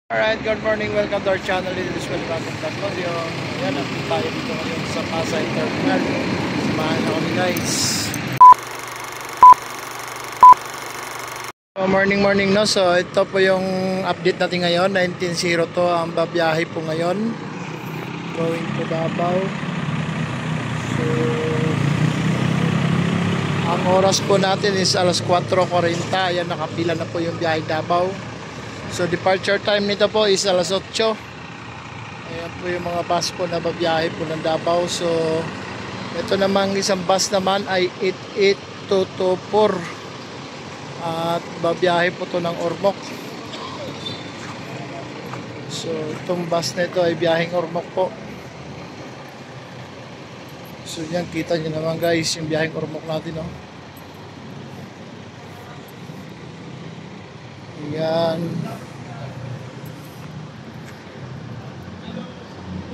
Alright, good morning. Welcome to our channel. This is Welcome Vlog. Yan, tayo dito ngayon sa Pasay Terminal. Samahan na kami guys. So, morning no. So ito po yung update natin ngayon. 19:02 ang babiyahe po ngayon. Going to Davao. So ang oras po natin is alas 4:40. Ayan, nakapila na po yung biyahe Davao. So departure time nito po is alas 8. Ayan po yung mga bus po na babiyahe po ng Davao. So ito namang isang bus naman ay 88224 at babiyahe po to ng Ormoc. So itong bus na ito ay biyaheng Ormoc po. So yan, kita nyo naman guys yung biyaheng Ormoc natin, no? Yan,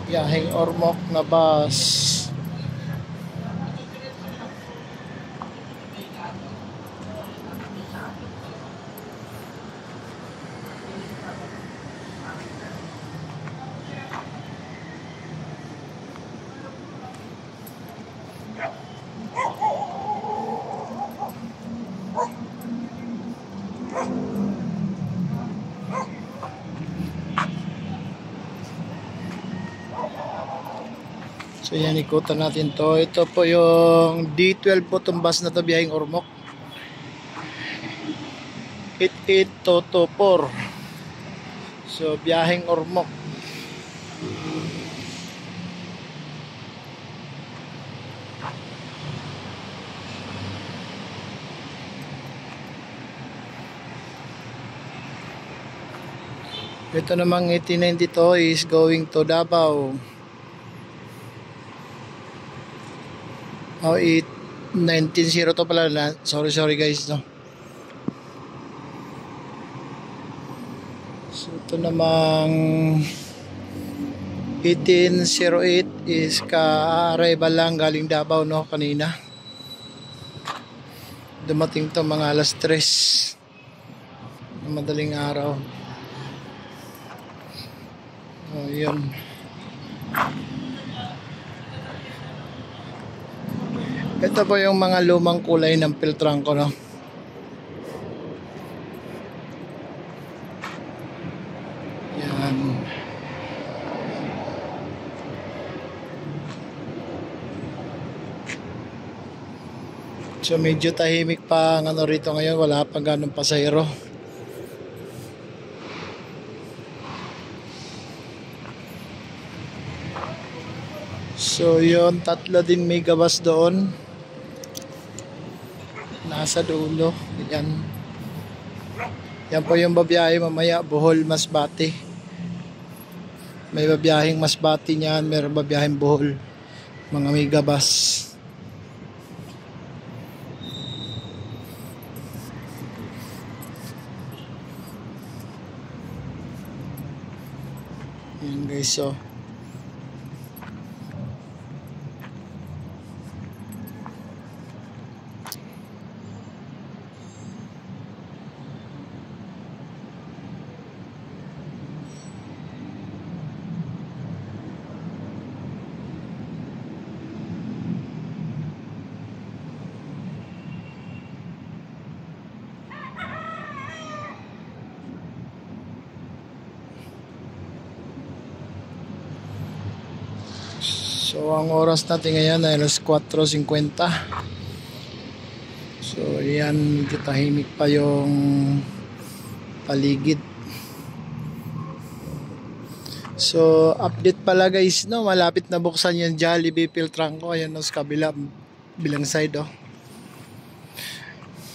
biyaheng Ormoc na bus. So yan, ikutan natin to. Ito po yung D12 po itong bus na to, biyaheng Ormoc. 88224. So biyaheng Ormoc. Ito namang 1892 is going to Davao. 19:02 pala na. Sorry guys, no. So ito namang 1808 is ka-arrival lang galing Davao, no, kanina. Dumating to mga alas 3 ng madaling araw. Oh, yun. Ito po yung mga lumang kulay ng Piltrangco, no. Yan. So medyo tahimik pa ang ano rito ngayon, wala pa ganong pasahero. So yun, tatlo din megabus doon. Nasa dulo. Yan. Yan po yung babiyahe mamaya, Bohol, Masbate. May babiyaheng Masbate niyan, meron babiyaheng Bohol. Mga megabus. Yan guys, so ang oras natin ngayon ay alas 4:50. So yan, medyo tahimik pa yung paligid. So update pala guys, no, malapit na buksan yung Jollibee Piltrangco. Ayan, no, sa kabila, bilang side, oh.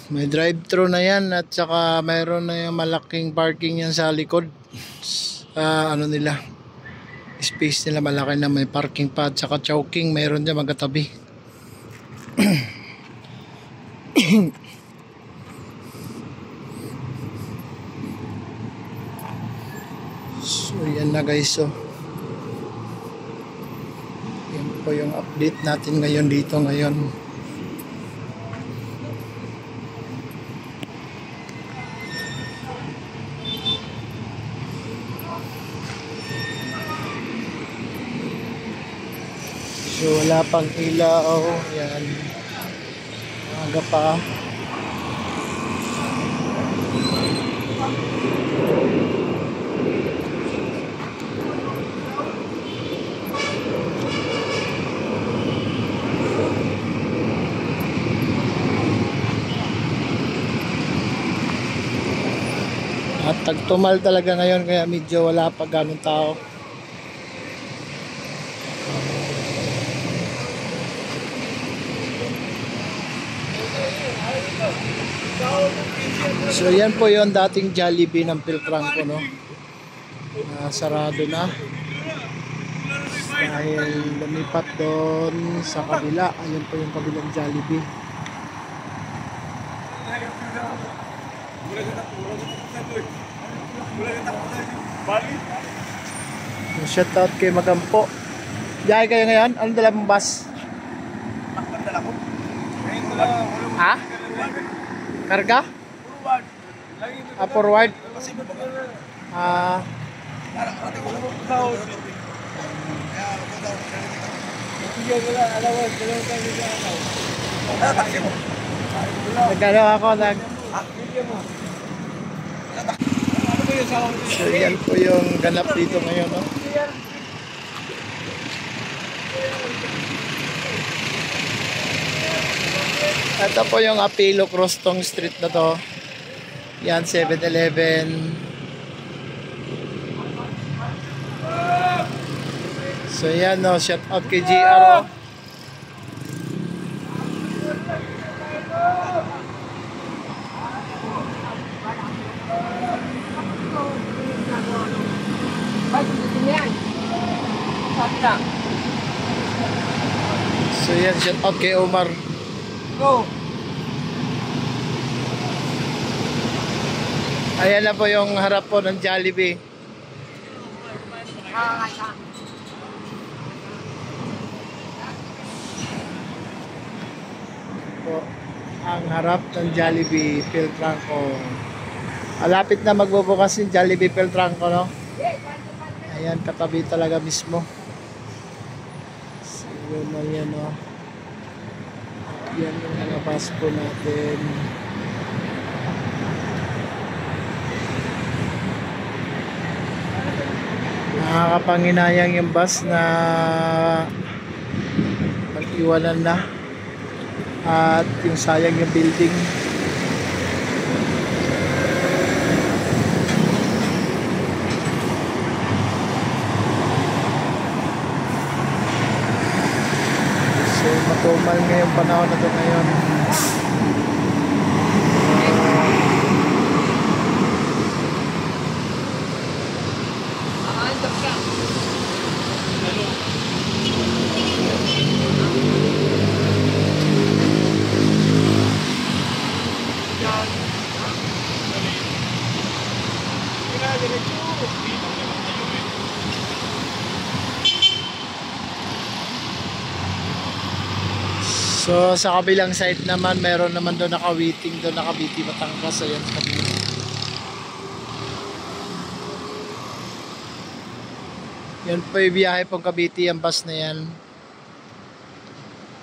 May drive-thru na yan at saka mayroon na yung malaking parking yan sa likod. Ano nila, space nila malaki na, may parking pa at saka chowking mayroon dyan magkatabi. So yan na guys, so yan po yung update natin ngayon dito ngayon. So wala pang ilaw. Yan. Aga pa. At tagtumal talaga ngayon kaya medyo wala pa ganun tao. So yan po yon dating Jollibee ng Philtranco, no? Sarado na. Dahil lumipat doon sa kabila. Ayun po yung kabilang Jollibee. Shout out kay Magampo. Diyan kayo ngayon? Anong dala mong bus? Ha? Karga? Forward? Nagano ako So yan po yung ganap dito ngayon, no? Ito po yung Apilo Crostong Street na to. Yan, 7-Eleven. So yan, no, shout out kay GR, oh. So yan, shout out kay Omar. Go. Ayan na po yung harap po ng Jollibee. Po, ang harap ng Jollibee Philtranco. Malapit na magbubukas yung Jollibee Philtranco, no? Ayan, katabi talaga mismo. So yun na yan, no? Yan yung mga bus po natin. Nakakapanginayang yung bus na mag-iwanan na. At yung sayang yung building. So matumal ngayong panahon na ito ngayon. So sa kabilang side naman, meron naman doon naka-waiting doon, naka-Biti Batangas. Ayan sa kabila. Yan po yung biyahe pong Cavite, yung bus na yan.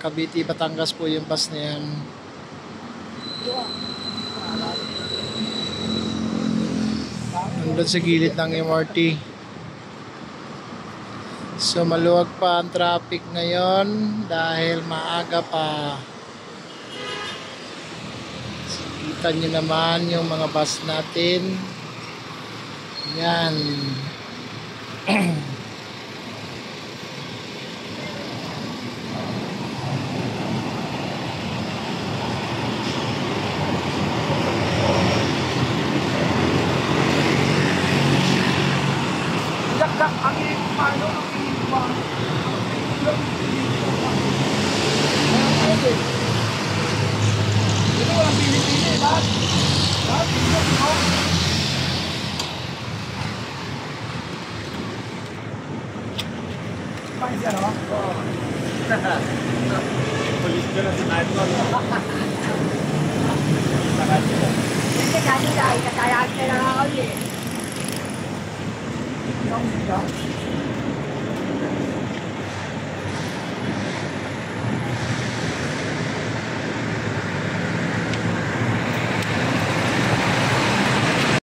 Cavite Batangas po yung bus na yan. Nandun sa gilid ng MRT. So maluwag pa ang traffic ngayon dahil maaga pa. So, kita nyo naman yung mga bus natin. Yan. Polis ka na sa kahit mo. Hindi kasi dahil kakayahan ka lang ako eh.